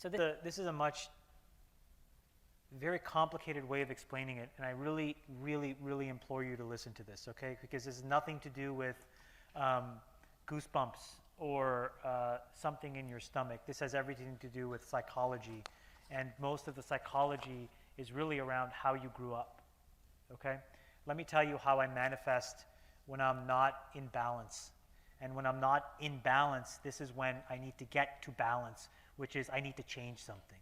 So this is a very complicated way of explaining it, and I really, really, really implore you to listen to this, okay? Because this has nothing to do with goosebumps or something in your stomach. This has everything to do with psychology, and most of the psychology is really around how you grew up, okay? Let me tell you how I manifest when I'm not in balance. And when I'm not in balance, this is when I need to get to balance, which is I need to change something.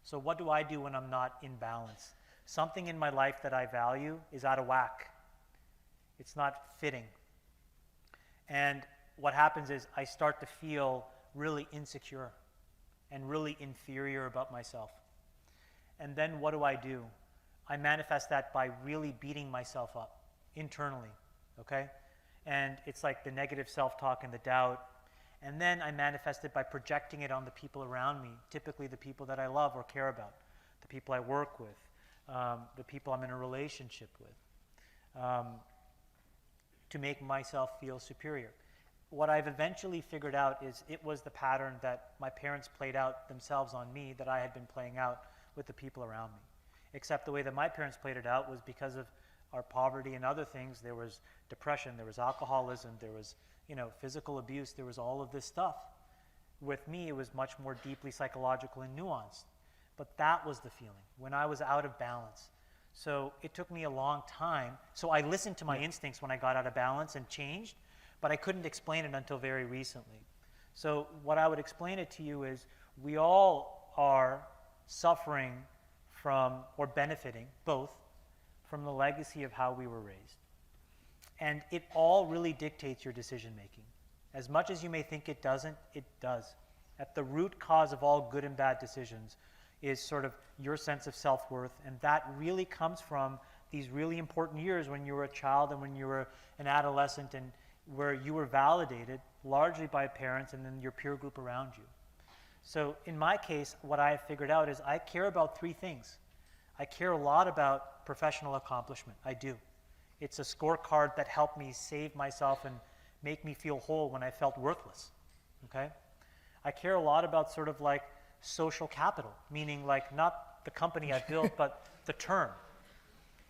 So what do I do when I'm not in balance? Something in my life that I value is out of whack. It's not fitting. And what happens is I start to feel really insecure and really inferior about myself. And then what do? I manifest that by really beating myself up internally, okay? And it's like the negative self-talk and the doubt. And then I manifest it by projecting it on the people around me, typically the people that I love or care about, the people I work with, the people I'm in a relationship with, to make myself feel superior. What I've eventually figured out is it was the pattern that my parents played out themselves on me that I had been playing out with the people around me. Except the way that my parents played it out was because of our poverty and other things. There was depression, there was alcoholism, there was physical abuse, there was all of this stuff. With me, it was much more deeply psychological and nuanced. But that was the feeling, when I was out of balance. So it took me a long time. So I listened to my instincts when I got out of balance and changed, but I couldn't explain it until very recently. So what I would explain it to you is we all are suffering from, or benefiting, both, from the legacy of how we were raised. And it all really dictates your decision making. As much as you may think it doesn't, it does. At the root cause of all good and bad decisions is sort of your sense of self-worth, and that really comes from these really important years when you were a child and when you were an adolescent, and where you were validated largely by parents and then your peer group around you. So in my case, what I have figured out is I care about three things. I care a lot about professional accomplishment. I do. It's a scorecard that helped me save myself and make me feel whole when I felt worthless, okay? I care a lot about sort of like social capital, meaning like not the company I built, but the term,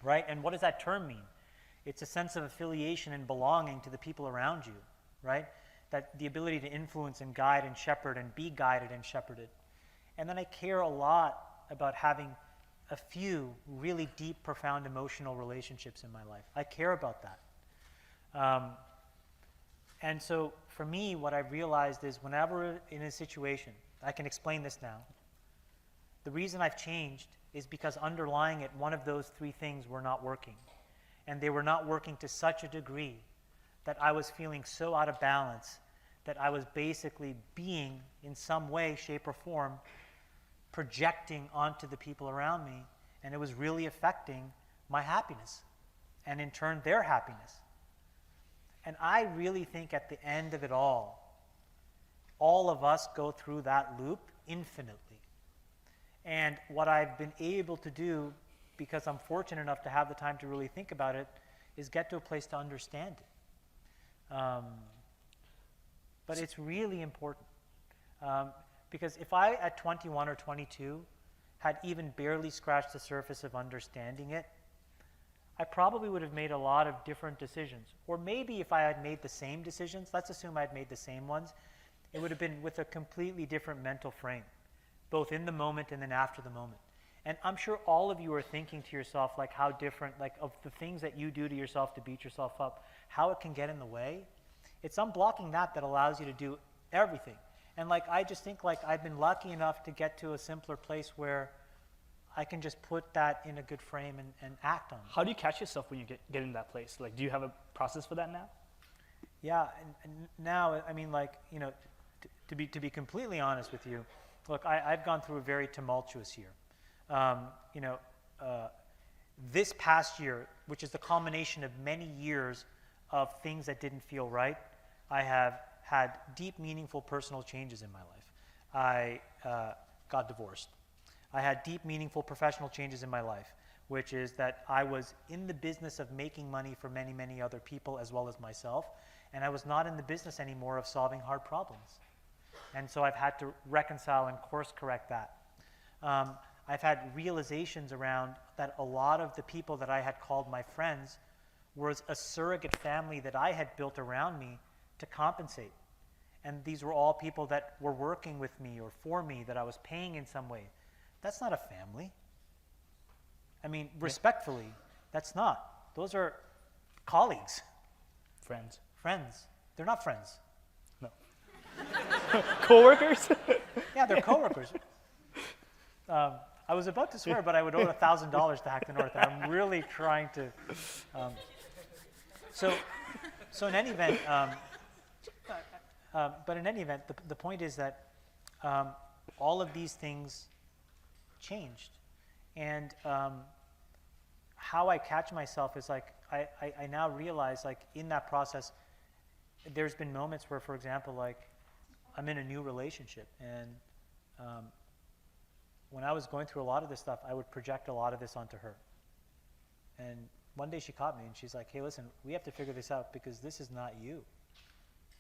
right? And what does that term mean? It's a sense of affiliation and belonging to the people around you, right? That the ability to influence and guide and shepherd and be guided and shepherded. And then I care a lot about having a few really deep, profound emotional relationships in my life. I care about that. And so for me, what I've realized is whenever in a situation, I can explain this now, the reason I've changed is because underlying it, one of those three things were not working. And they were not working to such a degree that I was feeling so out of balance that I was basically being, in some way, shape, or form, projecting onto the people around me, and it was really affecting my happiness, and in turn, their happiness. And I really think at the end of it all of us go through that loop infinitely. And what I've been able to do, because I'm fortunate enough to have the time to really think about it, is get to a place to understand it. But it's really important. Because if I, at 21 or 22, had even barely scratched the surface of understanding it, I probably would have made a lot of different decisions. Or maybe if I had made the same decisions, let's assume I'd made the same ones, it would have been with a completely different mental frame, both in the moment and then after the moment. And I'm sure all of you are thinking to yourself, like how different, like of the things that you do to yourself to beat yourself up, how it can get in the way. It's unblocking that allows you to do everything. And like I just think like I've been lucky enough to get to a simpler place where I can just put that in a good frame and act on it. How do you catch yourself when you get in that place? Like, do you have a process for that now? Yeah, and now, I mean, like, you know, to be completely honest with you, look, I've gone through a very tumultuous year. This past year, which is the culmination of many years of things that didn't feel right, I have had deep, meaningful personal changes in my life. I got divorced. I had deep, meaningful professional changes in my life, which is that I was in the business of making money for many, many other people as well as myself, and I was not in the business anymore of solving hard problems. And so I've had to reconcile and course correct that. I've had realizations around that a lot of the people that I had called my friends was a surrogate family that I had built around me to compensate. And these were all people that were working with me or for me that I was paying in some way. That's not a family. I mean, respectfully, that's not. Those are colleagues. Friends. Friends. They're not friends. No. Coworkers? Yeah, they're coworkers. I was about to swear, but I would owe $1,000 to Hack the North. I'm really trying to. So in any event, but in any event, the point is that all of these things changed, and how I catch myself is like I now realize, like, in that process, there's been moments where, for example, like, I'm in a new relationship, and when I was going through a lot of this stuff, I would project a lot of this onto her. And one day she caught me and she's like, hey, listen, we have to figure this out because this is not you.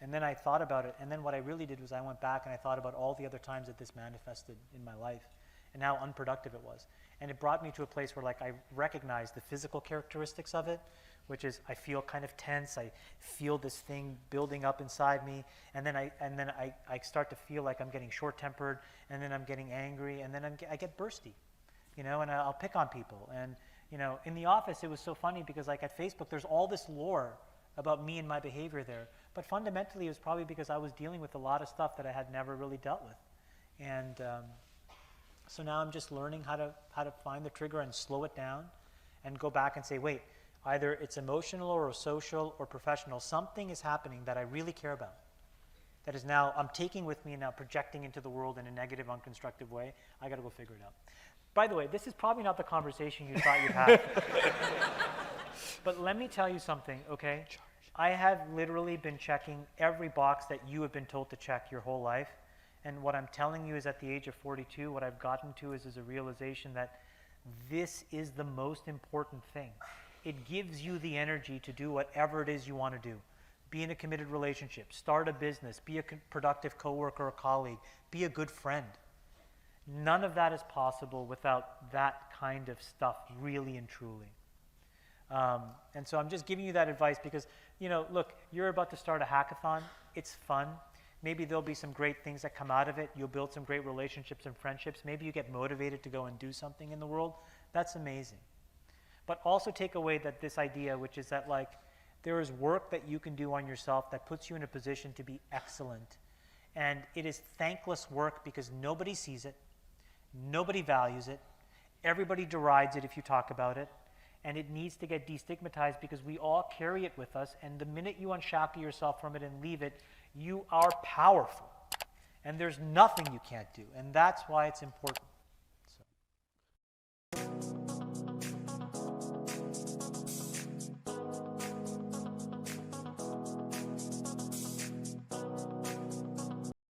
And then I thought about it, and then what I really did was I went back and I thought about all the other times that this manifested in my life and how unproductive it was. And it brought me to a place where, like, I recognized the physical characteristics of it, which is I feel kind of tense, I feel this thing building up inside me, and then I start to feel like I'm getting short-tempered, and then I'm getting angry, and then I get bursty, you know, and I'll pick on people. And, you know, in the office it was so funny because, like, at Facebook there's all this lore about me and my behavior there, but fundamentally it was probably because I was dealing with a lot of stuff that I had never really dealt with. And so now I'm just learning how to find the trigger and slow it down and go back and say, wait, either it's emotional or social or professional, something is happening that I really care about, that is now I'm taking with me and now projecting into the world in a negative, unconstructive way. I got to go figure it out. By the way, this is probably not the conversation you thought you'd have. But let me tell you something, okay? I have literally been checking every box that you have been told to check your whole life. And what I'm telling you is, at the age of 42, what I've gotten to is a realization that this is the most important thing. It gives you the energy to do whatever it is you want to do. Be in a committed relationship, start a business, be a productive coworker or colleague, be a good friend. None of that is possible without that kind of stuff, really and truly. And so I'm just giving you that advice because, you know, look, you're about to start a hackathon. It's fun. Maybe there'll be some great things that come out of it. You'll build some great relationships and friendships. Maybe you get motivated to go and do something in the world. That's amazing. But also take away that this idea, which is that, like, there is work that you can do on yourself that puts you in a position to be excellent. And it is thankless work because nobody sees it. Nobody values it. Everybody derides it if you talk about it. And it needs to get destigmatized because we all carry it with us. And the minute you unshackle yourself from it and leave it, you are powerful. And there's nothing you can't do. And that's why it's important.